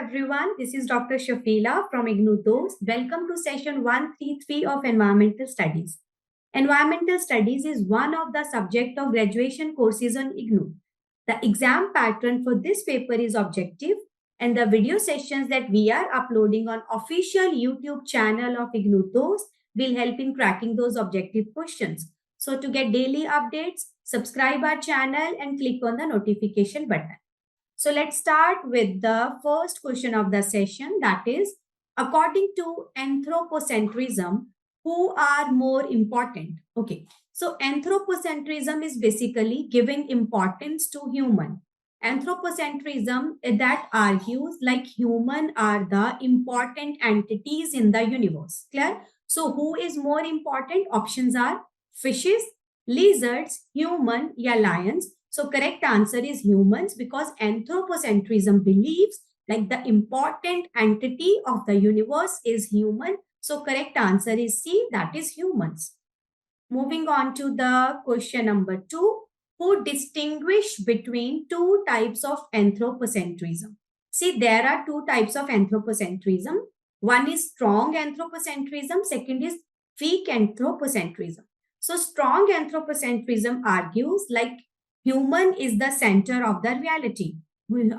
everyone. This is Dr. Shafila from IGNOU Dost. Welcome to session 133 of Environmental Studies. Environmental Studies is one of the subject of graduation courses on IGNOU. The exam pattern for this paper is objective, and the video sessions that we are uploading on official YouTube channel of IGNOU Dost will help in cracking those objective questions. So to get daily updates, subscribe our channel and click on the notification button. So let's start with the first question of the session, that is, according to anthropocentrism, who are more important? Okay, so anthropocentrism is basically giving importance to human. Anthropocentrism that argues like human are the important entities in the universe. Clear? So who is more important? Options are fishes, lizards, human, या lions. So correct answer is humans, because anthropocentrism believes like the important entity of the universe is human. So correct answer is C, that is humans. Moving on to the question number 2. Who distinguish between two types of anthropocentrism? See, there are two types of anthropocentrism. One is strong anthropocentrism, second is weak anthropocentrism. So strong anthropocentrism argues like human is the centre of the reality.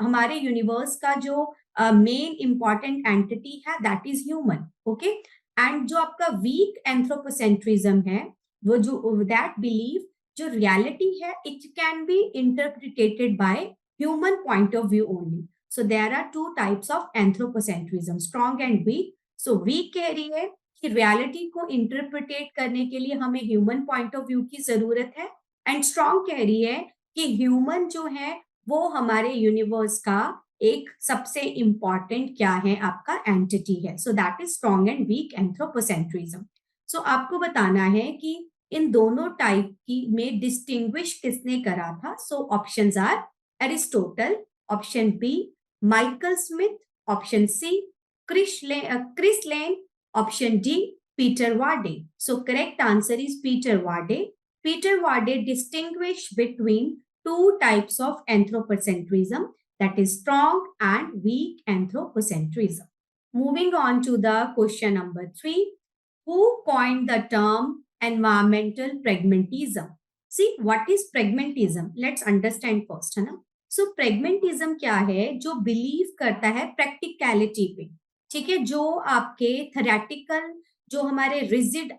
हमारे universe का जो main important entity है that is human. Okay, and जो आपका weak anthropocentrism है वो जो that believe जो रियलिटी है it can be interpreted by human point of view only. So there are two types of anthropocentrism, strong and weak. So weak कह रही है कि रियलिटी को इंटरप्रिटेट करने के लिए हमें ह्यूमन पॉइंट ऑफ व्यू की जरूरत है, एंड स्ट्रॉन्ग कह रही है कि ह्यूमन जो है वो हमारे यूनिवर्स का एक सबसे इंपॉर्टेंट क्या है आपका एंटिटी है. So that is strong and weak anthropocentrism. So आपको बताना है कि इन दोनों टाइप की में डिस्टिंग्विश किसने करा था. So options are Aristotle, option B Michael Smith, option C Chris Lane, option D Peter Warde. So correct answer is Peter Warde. Peter Warde distinguished between two types of anthropocentrism, that is strong and weak anthropocentrism. Moving on to the question number 3. Who coined the term environmental pragmatism? See, what is pragmatism? Let's understand first, है ना. So pragmatism क्या है? जो believe करता है practicality पे, ठीक है, जो आपके theoretical जो हमारे rigid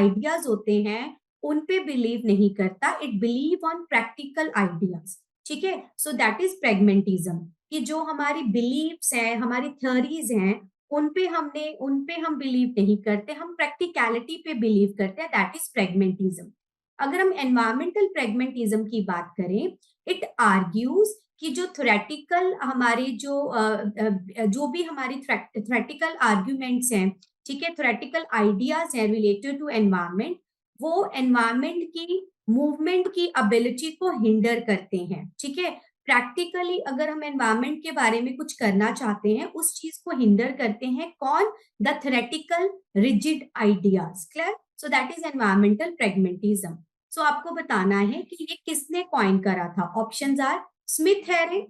ideas होते हैं उन पे बिलीव नहीं करता. It believe on practical ideas. ठीक है, सो दैट इज प्रेगमेंटिज्म. कि जो हमारी बिलीव्स हैं, हमारी थ्योरीज हैं, उन पे हम बिलीव नहीं करते, हम प्रैक्टिकलिटी पे बिलीव करते हैं. That is pragmatism. अगर हम एनवायरमेंटल प्रेगमेंटिज्म की बात करें, इट आर्ग्यूज कि जो थ्योरेटिकल हमारी जो भी हमारी थ्योरेटिकल आर्ग्यूमेंट्स हैं, ठीक है, थ्योरेटिकल आइडियाज हैं रिलेटेड टू एनवायरमेंट, वो एनवायरमेंट की मूवमेंट की एबिलिटी को हिंडर करते हैं. ठीक है, प्रैक्टिकली अगर हम एनवायरमेंट के बारे में कुछ करना चाहते हैं उस चीज को हिंडर करते हैं कौन? The theoretical rigid ideas. Clear? So that is environmental pragmatism. So आपको बताना है कि ये किसने कॉइन करा था. Options are Smith Hering,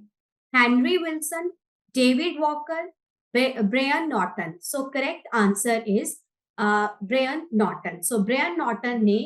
Henry Wilson, David Walker, Bryan Norton. So correct answer is Bryan Norton. So Bryan Norton ने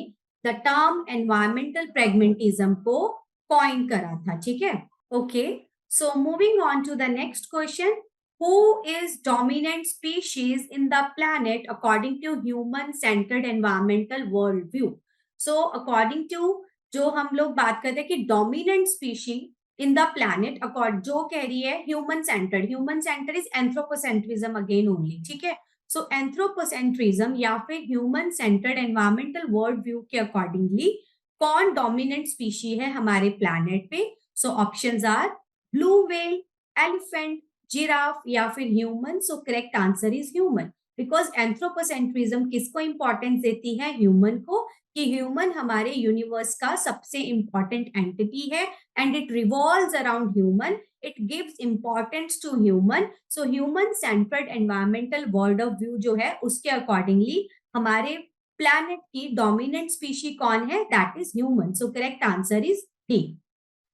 the term environmental pragmatism को कॉइन करा था. ठीक है, okay. So moving on to the next question. Who is dominant species in the planet according to human centred environmental world view. So according to जो हम लोग बात करते हैं कि dominant species in the planet, जो कह रही है human centred is anthropocentrism again only. ठीक है, सो एंथ्रोपोसेंट्रिज्म या फिर human centred environmental world view के अकॉर्डिंगली कौन डोमिनेंट स्पीशी है हमारे प्लैनेट पे. So options are blue whale, elephant, giraffe या फिर human. So correct answer is human, because anthropocentrism किसको इंपॉर्टेंस देती है? ह्यूमन को, कि ह्यूमन हमारे यूनिवर्स का सबसे इंपॉर्टेंट एंटिटी है and it revolves around human. It gives importance to human. So human centred environmental world of view जो है उसके अकॉर्डिंगली हमारे प्लैनेट की डोमिनेंट स्पीशी कौन है? That is human. So correct answer is D.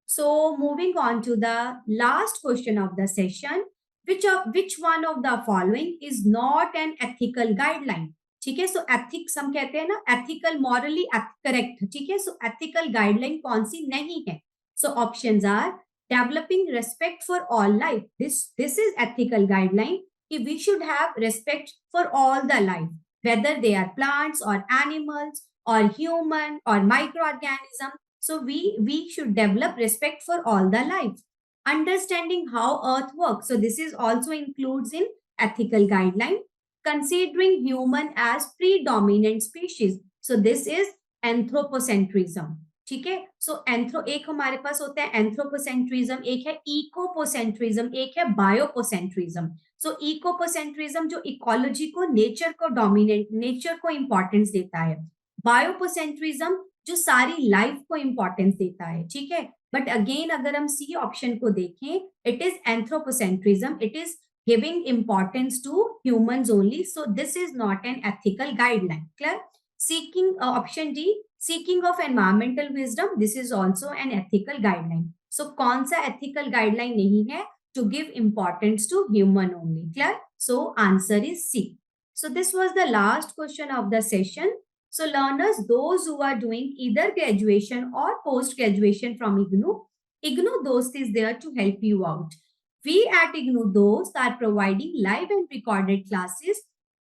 So moving on to the last question of the session. which one of the following is not an ethical guideline? ठीक है, सो ethics हम कहते हैं ना, ethical morally correct, ठीक है, सो ethical guideline कौन सी नहीं है? So options are developing respect for all life, this is ethical guideline कि we should have respect for all the life, whether they are plants or animals or human or microorganism. So we should develop respect for all the life. Understanding how earth works, so this is also includes in ethical guideline. Considering human as predominant species, so this is anthropocentrism. ठीक है, सो anthro एक हमारे पास होता है anthropocentrism, एक है इकोपोसेंट्रिज्म, एक है बायोपोसेंट्रिज्म. सो इकोपोसेंट्रिज्म जो इकोलॉजी को, नेचर को डोमिनेट, नेचर को इंपॉर्टेंस देता है. बायोपोसेंट्रिज्म जो सारी लाइफ को इंपॉर्टेंस देता है. ठीक है, बट अगेन अगर हम सी ऑप्शन को देखें, it is anthropocentrism, it is giving importance to humans only. So this is not an ethical guideline. Clear? Seeking option D, seeking of environmental wisdom, this is also an ethical guideline. So कौन सा ethical guideline नहीं है? To give importance to human only. Clear? So answer is C. So this was the last question of the session. So learners, those who are doing either graduation or post graduation from IGNOU Dost is there to help you out. We at IGNOU Dost are providing live and recorded classes.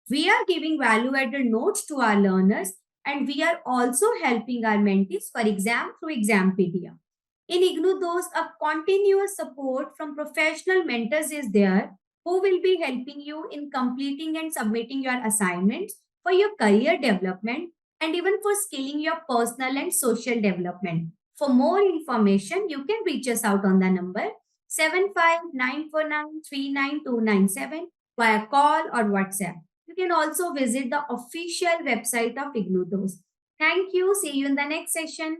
We are giving value-added notes to our learners, and we are also helping our mentees for exam through Exampedia. In IGNOU Dost, a continuous support from professional mentors is there who will be helping you in completing and submitting your assignments for your career development and even for skilling your personal and social development. For more information, you can reach us out on the number 7594939297 via call or WhatsApp. You can also visit the official website of IGNOU Dost. Thank you. See you in the next session.